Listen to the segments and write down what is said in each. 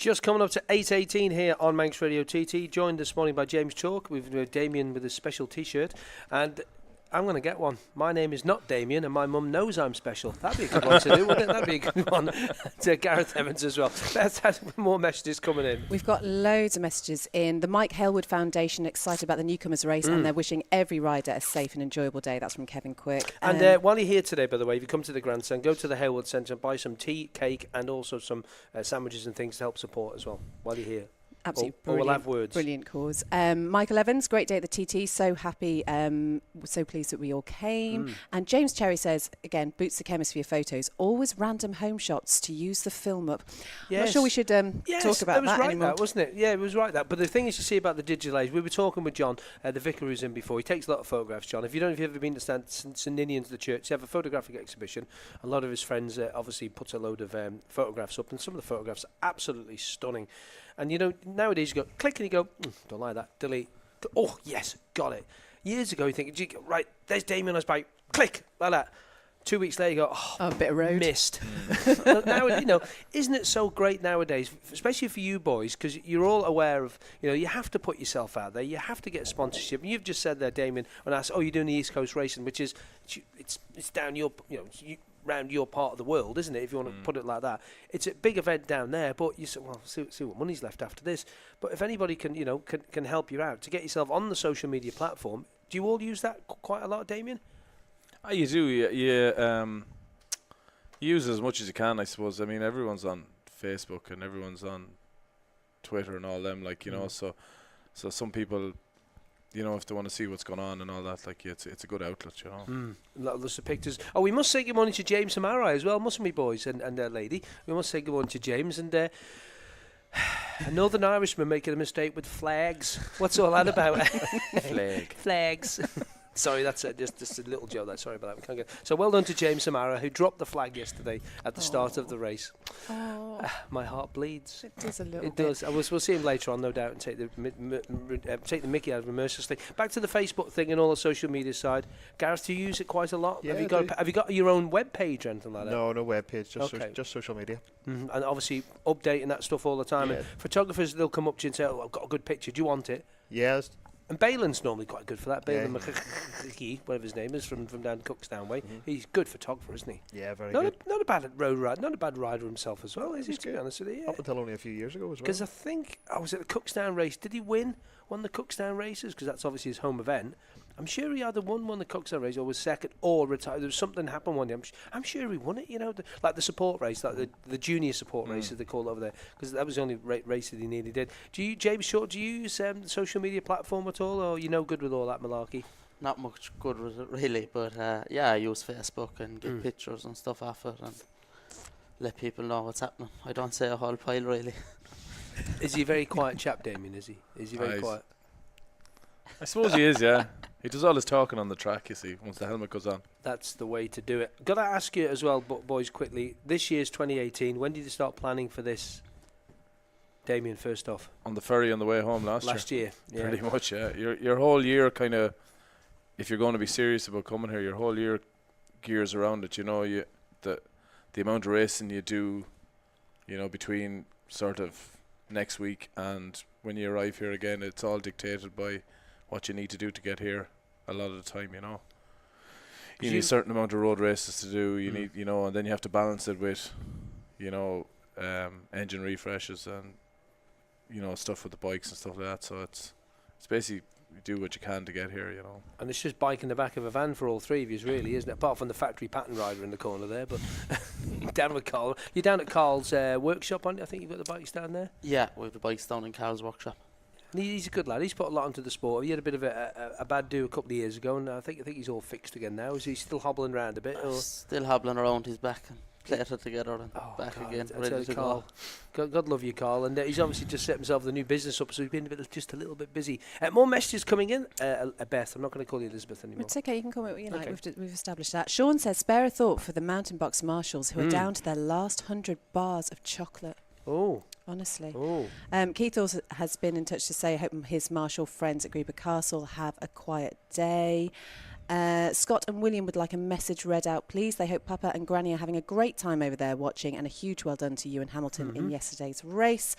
Just coming up to 8:18 here on Manx Radio TT. Joined this morning by James Chawke. We've Damian with a special T-shirt, and I'm going to get one. My name is not Damian, and my mum knows I'm special. That'd be a good one to do, wouldn't it? That'd be a good one. To Gareth Evans as well. Let's have more messages coming in. We've got loads of messages in. The Mike Hailwood Foundation excited about the newcomers race, and they're wishing every rider a safe and enjoyable day. That's from Kevin Quick. And while you're here today, by the way, if you come to the grandstand, go to the Hailwood Centre and buy some tea, cake, and also some sandwiches and things to help support as well while you're here. Absolutely or we'll have words. Brilliant cause. Michael Evans, great day at the TT. So happy, so pleased that we all came. And James Cherry says, again, boots the chemist for your photos. Always random home shots to use the film up. Yes. I'm not sure we should talk about that anymore. That, wasn't it? Yeah, it was right that. But the thing is, you see about the digital age, we were talking with John, the vicar who's in before. He takes a lot of photographs, John. If you've ever been to St Ninian's, the church, they have a photographic exhibition. A lot of his friends obviously puts a load of photographs up, and some of the photographs are absolutely stunning. And, you know, nowadays you go, click, and you go, don't like that, delete. Oh, yes, got it. Years ago, you think, right, there's Damian on his bike, click, like that. 2 weeks later, you go, a bit of road. Missed. Now, you know, isn't it so great nowadays, especially for you boys, because you're all aware of, you know, you have to put yourself out there, you have to get sponsorship. And you've just said there, Damian, when I asked, you're doing the East Coast racing, which is, it's down your, you know, round your part of the world, isn't it, if you want to put it like that. It's a big event down there, but you say, well, see what money's left after this. But if anybody can, you know, can help you out to get yourself on the social media platform, do you all use that quite a lot, Damian? You do. You use it as much as you can, I suppose. I mean, everyone's on Facebook and everyone's on Twitter and all them, like, you know, so some people, you know, if they want to see what's going on and all that, like, it's a good outlet, you know. Lots of pictures. Oh, we must say good morning to James Samara as well, mustn't we, boys and lady? We must say good morning to James. And a Northern Irishman making a mistake with flags. What's all that about? Flags. Sorry, that's just a little joke. Sorry about that. We can't get. So well done to James Samara, who dropped the flag yesterday at the start of the race. My heart bleeds. It does a little It bit. does. We'll see him later on, no doubt, and take the mickey out of him mercilessly. Back to the Facebook thing and all the social media side. Gareth, do you use it quite a lot? Yeah, have you got your own web page or anything like that? No web page, just social media. And obviously updating that stuff all the time. Yeah. And photographers, they'll come up to you and say, "Oh, I've got a good picture. Do you want it?" Yes. And Balin's normally quite good for that. Balin, Yeah. whatever his name is, from down Cookstown way. He's a good photographer, isn't he? Yeah, very Not good. a bad road rider, not a bad rider himself as well, is he? He's To be good. honest with you, Up until only a few years ago as well. because I think I was at the Cookstown race. Did he win one of the Cookstown races? Because that's obviously his home event. I'm sure he either won one of the Cookstown race or was second or retired. There was something happened one day. I'm sure he won it. You know, like the support race, like the junior support race as they call it over there, because that was the only race that he nearly did. Do you, James Short? Do you use the social media platform at all, or you no good with all that malarkey? Not much good with it really, but I use Facebook and get pictures and stuff off it and let people know what's happening. I don't say a whole pile really. Is he a very quiet chap, Damian? Is he? Is he very quiet? I suppose he is, yeah. He does all his talking on the track, you see, once the helmet goes on. That's the way to do it. Got to ask you as well, boys, quickly. This year's 2018. When did you start planning for this, Damian? First off, On the ferry on the way home last year. Yeah. Pretty much, yeah. Your whole year kind of, if you're going to be serious about coming here, your whole year gears around it. You know, the amount of racing you do, you know, between sort of next week and when you arrive here again, it's all dictated by what you need to do to get here a lot of the time, you know. You need a certain amount of road races to do, you need, you know, and then you have to balance it with, you know, engine refreshes and, you know, stuff with the bikes and stuff like that. So it's basically you do what you can to get here, you know. And it's just bike in the back of a van for all three of you, really, isn't it? Apart from the factory pattern rider in the corner there, but down with Carl. You're down at Carl's workshop, aren't you? I think you've got the bikes down there. Yeah, we have the bikes down in Carl's workshop. He's a good lad. He's put a lot into the sport. He had a bit of a bad do a couple of years ago, and I think he's all fixed again now. Is he still hobbling around a bit? Or? Still hobbling around. He's back and plated together and back God, again, I ready tell to you, go. Carl, God love you, Carl. And he's obviously just set himself the new business up, so he's been just a little bit busy. More messages coming in. Beth, I'm not going to call you Elizabeth anymore. It's okay, you can call me what you like. Okay. We've established that. Sean says, spare a thought for the mountain box marshals who are down to their last 100 bars of chocolate. Oh. Honestly. Oh. Keith also has been in touch to say, I hope his marshal friends at Grieber Castle have a quiet day. Scott and William would like a message read out, please. They hope Papa and Granny are having a great time over there watching, and a huge well done to you and Hamilton in yesterday's race.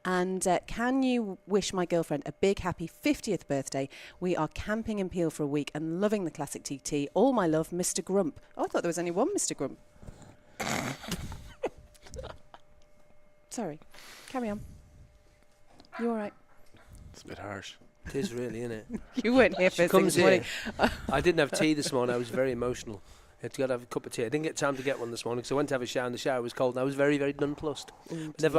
And can you wish my girlfriend a big happy 50th birthday? We are camping in Peel for a week and loving the classic TT. All my love, Mr. Grump. Oh, I thought there was only one Mr. Grump. Sorry. Carry on. You all right? It's a bit harsh. It is really, isn't it? You weren't here first thing this morning. I didn't have tea this morning. I was very emotional. I had to go to have a cup of tea. I didn't get time to get one this morning because I went to have a shower and the shower was cold and I was very, very nonplussed. I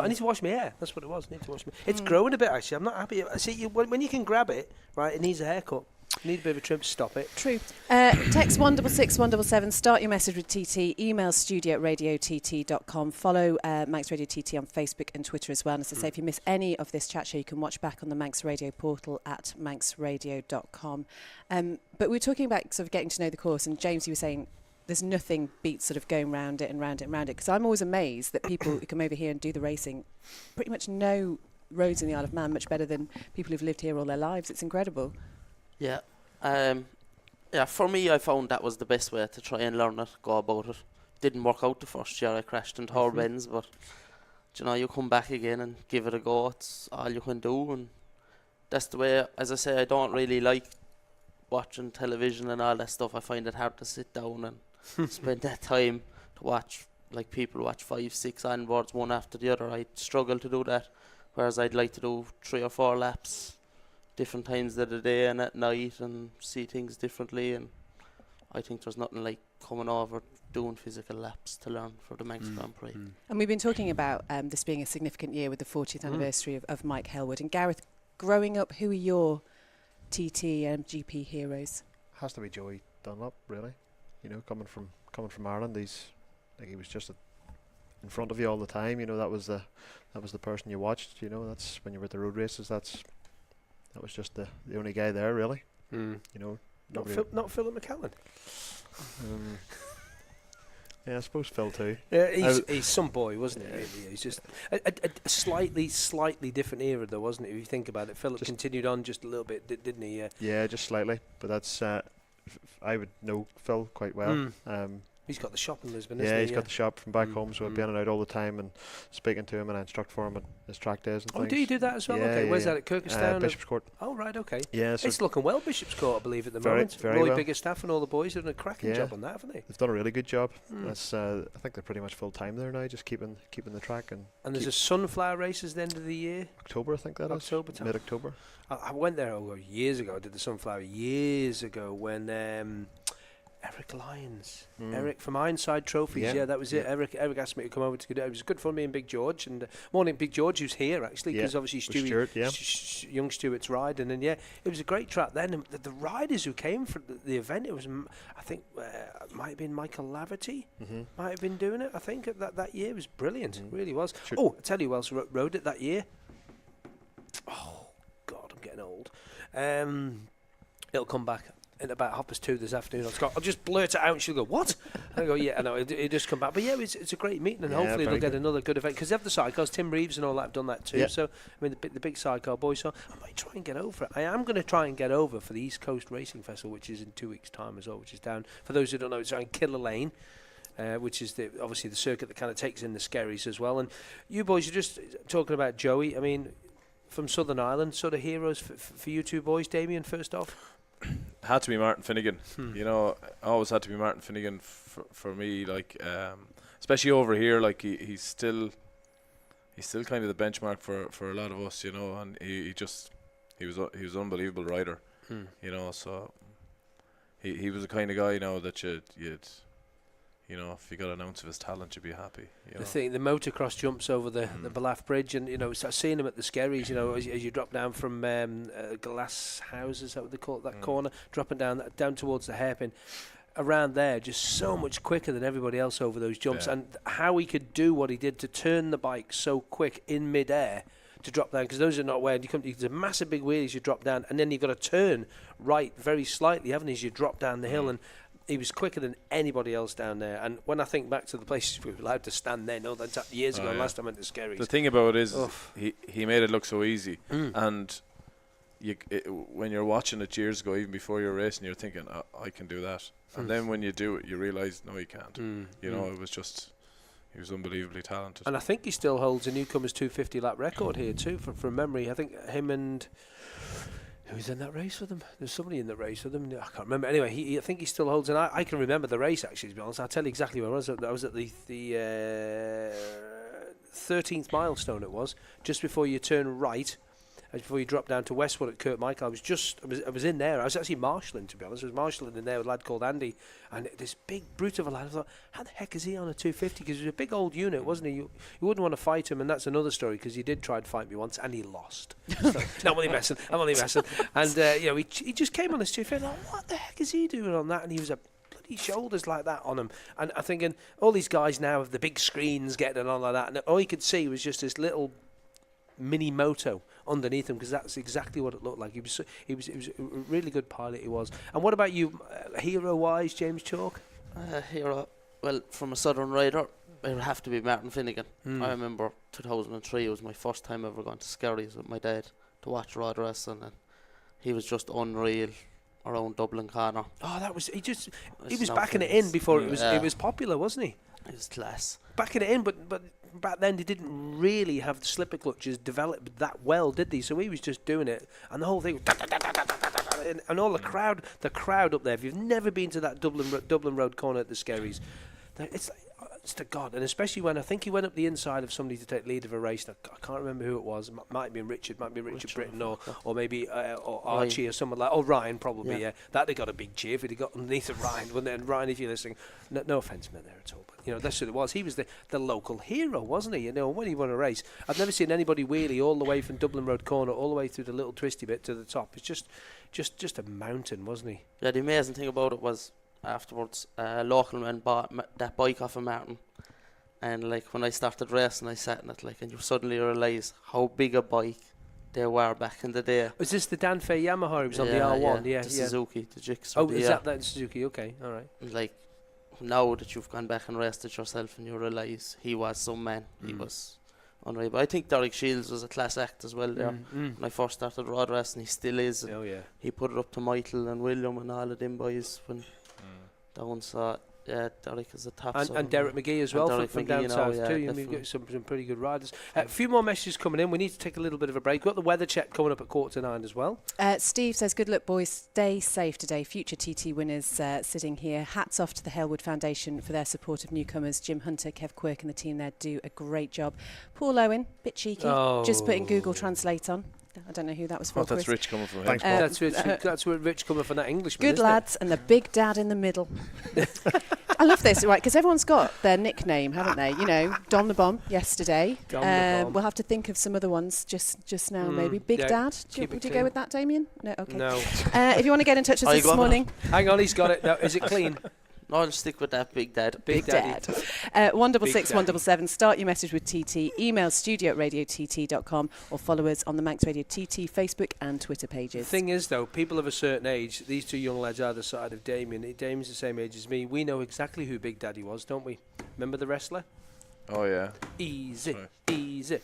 need to wash my hair. That's what it was. I need to wash my. It's growing a bit actually. I'm not happy. I see when you can grab it, right? It needs a haircut. You need a bit of a trim to stop it. True. Text 166 177. Start your message with TT. Email studio@radiott.com. Follow Manx Radio TT on Facebook and Twitter as well. And as I say, if you miss any of this chat show, you can watch back on the Manx Radio portal at manxradio.com. But we were talking about sort of getting to know the course, and James, you were saying there's nothing beats sort of going round it and round it and round it. Because I'm always amazed that people who come over here and do the racing pretty much know roads in the Isle of Man much better than people who've lived here all their lives. It's incredible. Yeah. For me, I found that was the best way to try and learn it, go about it. Didn't work out the first year. I crashed into Tower Bends, but you come back again and give it a go. It's all you can do, and that's the way. As I say, I don't really like watching television and all that stuff. I find it hard to sit down and spend that time to watch, like people watch 5, 6 onboards one after the other. I struggle to do that, whereas I'd like to do 3 or 4 laps different times of the day and at night and see things differently, and I think there's nothing like coming over doing physical laps to learn for the Manx Grand Prix. And we've been talking about this being a significant year with the 40th anniversary of Mike Hellwood. And Gareth, growing up, who are your TT MGP heroes? Has to be Joey Dunlop, really. Coming from Ireland, he was just in front of you all the time. That was the person you watched. That's when you were at the road races. That was just the only guy there, really. Not Philip McCallan. Yeah, I suppose Phil too. Yeah, he's some boy, wasn't he? Really? He's just a slightly different era, though, wasn't it? If you think about it, Philip continued on just a little bit, didn't he? Yeah, just slightly. But that's I would know Phil quite well. He's got the shop in Lisbon, yeah, isn't he? He's got the shop from back home, so I'd be in and out all the time and speaking to him, and I instruct for him at his track days and things. Oh, do you do that as well? Yeah, okay, where's yeah. that, at Kirkestown? Bishop's Court. Oh, right, okay. Yeah, so it's looking well, Bishop's Court, I believe, at the very, moment. very Roy well. Biggerstaff and all the boys have done a cracking job on that, haven't they? They've done a really good job. That's I think they're pretty much full time there now, just keeping the track. And there's a sunflower race at the end of the year. October, I think that is. Mid-October. I went there years ago. I did the sunflower years ago when Eric Lyons, Eric from Ironside Trophies, that was it. Eric asked me to come over to do it. It was good fun, me and Big George, and morning Big George, who's here actually, because obviously young Stuart's riding, and it was a great track then. And the riders who came for the event, it was I think might have been Michael Laverty, might have been doing it. I think that year. It was brilliant, it really was. Sure. Oh, I tell you who else rode it that year. Oh God, I'm getting old. It'll come back at about 2:30 this afternoon. I'll just blurt it out and she'll go, what? And I go, yeah, I know, it just come back. But yeah, it's a great meeting, and hopefully they'll get another good event, because they have the sidecars. Tim Reeves and all that have done that too. Yeah. So, I mean, the big sidecar boys. So I might try and get over it. I am going to try and get over for the East Coast Racing Festival, which is in 2 weeks' time as well, which is down, for those who don't know, it's around Killer Lane. Which is obviously the circuit that kind of takes in the Skerries as well. And you boys, you're just talking about Joey. I mean, from Southern Ireland, sort of heroes for you two boys. Damian, first off. Had to be Martin Finnegan. Always had to be Martin Finnegan for me. Like, especially over here, like he's still kind of the benchmark for a lot of us, and he was an unbelievable rider, So he was the kind of guy, that you'd if you got an ounce of his talent, you'd be happy. The motocross jumps over the Balaf Bridge, and start seeing him at the Skerries. As you drop down from Glass Houses, is that what they call it? That corner, dropping down towards the hairpin. Around there, just so much quicker than everybody else over those jumps, and how he could do what he did to turn the bike so quick in midair to drop down, because those are not aware. There's a massive big wheel as you drop down, and then you've got to turn right very slightly, haven't you, as you drop down the hill, and he was quicker than anybody else down there. And when I think back to the places we were allowed to stand there, that's years ago, last time I went to Skerries. The thing about it is, he made it look so easy. And when you're watching it years ago, even before you're racing, you're thinking, I can do that. And then when you do it, you realise, no, you can't. You know, he was unbelievably talented. And I think he still holds a newcomer's 250 lap record here too, from memory. I think him and who was in that race with him? There's somebody in the race with him. I can't remember. Anyway, I think he still holds, and I can remember the race actually. To be honest, I'll tell you exactly where I was. I was at the 13th milestone. It was just before you turn right. Before you drop down to Westwood at Kurt Michael, I was in there. I was actually marshalling, to be honest. I was marshalling in there with a lad called Andy, and this big brute of a lad. I thought, how the heck is he on a 250? Because he was a big old unit, wasn't he? You wouldn't want to fight him, and that's another story, because he did try to fight me once, and he lost. So, no, I'm only messing. And he just came on this 250. Like, what the heck is he doing on that? And he was a bloody shoulders like that on him. And I'm thinking, all these guys now have the big screens getting on like that, and all you could see was just this little mini moto underneath him, because that's exactly what it looked like. He was a really good pilot, he was. And what about you, hero wise, James Chawke? Hero, well, from a southern rider, it would have to be Martin Finnegan. I remember 2003, it was my first time ever going to Skerries with my dad to watch road racing, and he was just unreal around Dublin Corner. Oh, he was backing it in before it was popular, wasn't he? It was class. Backing it in, but back then they didn't really have the slipper clutches developed that well, did they? So he was just doing it, and the whole thing, and all the crowd up there. If you've never been to that Dublin Road corner at the Skerries, it's to God, and especially when I think he went up the inside of somebody to take lead of a race. I can't remember who it was. Might have been Richard Britton, or maybe or Archie, or someone like. Oh, Ryan probably. Yeah, that they got a big cheer if he'd got underneath of Ryan, wouldn't they? And Ryan, if you're listening, no offence meant there at all, but that's what it was. He was the local hero, wasn't he? When he won a race, I've never seen anybody wheelie all the way from Dublin Road corner all the way through the little twisty bit to the top. It's just a mountain, wasn't he? Yeah, the amazing thing about it was, afterwards, a local man bought that bike off of Martin, and like when I started racing, I sat in it, like, and you suddenly realise how big a bike they were back in the day. Was this the Dan Fay Yamaha? It was on the R1, the Suzuki, the Jigs. Oh, is that Suzuki? Okay, all right. Like, now that you've gone back and raced it yourself, and you realise he was some man. He was unreal. But I think Derek Shields was a class act as well there. When I first started road racing, he still is. Oh yeah. He put it up to Michael and William and all of them boys when down saw. Yeah, Derek is a top. And Derek McGee as well from down south too. You've got some pretty good riders. A few more messages coming in. We need to take a little bit of a break. We've got the weather check coming up at 8:45 as well. Steve says, good luck, boys. Stay safe today. Future TT winners sitting here. Hats off to the Halewood Foundation for their support of newcomers. Jim Hunter, Kev Quirk and the team there do a great job. Paul Owen, bit cheeky, just putting Google Translate on. I don't know who that was for. That's Rich coming from him. Thanks, Paul. That's where Rich coming from, that Englishman. Good lads, and the big dad in the middle. I love this, right? Because everyone's got their nickname, haven't they? Don the Bomb yesterday. Don the Bomb. We'll have to think of some other ones just now, maybe. Big Dad. Would you go with that, Damian? No. Okay. No. If you want to get in touch with us this morning, hang on, he's got it. No, is it clean? No, I'll stick with that, Big Dad. Big Dad. 166 177. Start your message with TT. Email studio@radiott.com or follow us on the Manx Radio TT Facebook and Twitter pages. The thing is, though, people of a certain age, these two young lads either side of Damian. Damian's the same age as me. We know exactly who Big Daddy was, don't we? Remember the wrestler? Oh, yeah. Easy.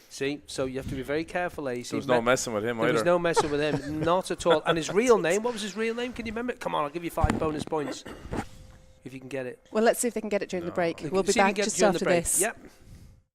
See? So you have to be very careful, There was no messing with him either. There was no messing with him. Not at all. And his real name, what was his real name? Can you remember it? Come on, I'll give you 5 bonus points if you can get it. Well, let's see if they can get it during the break. We'll be back just after this. Yep.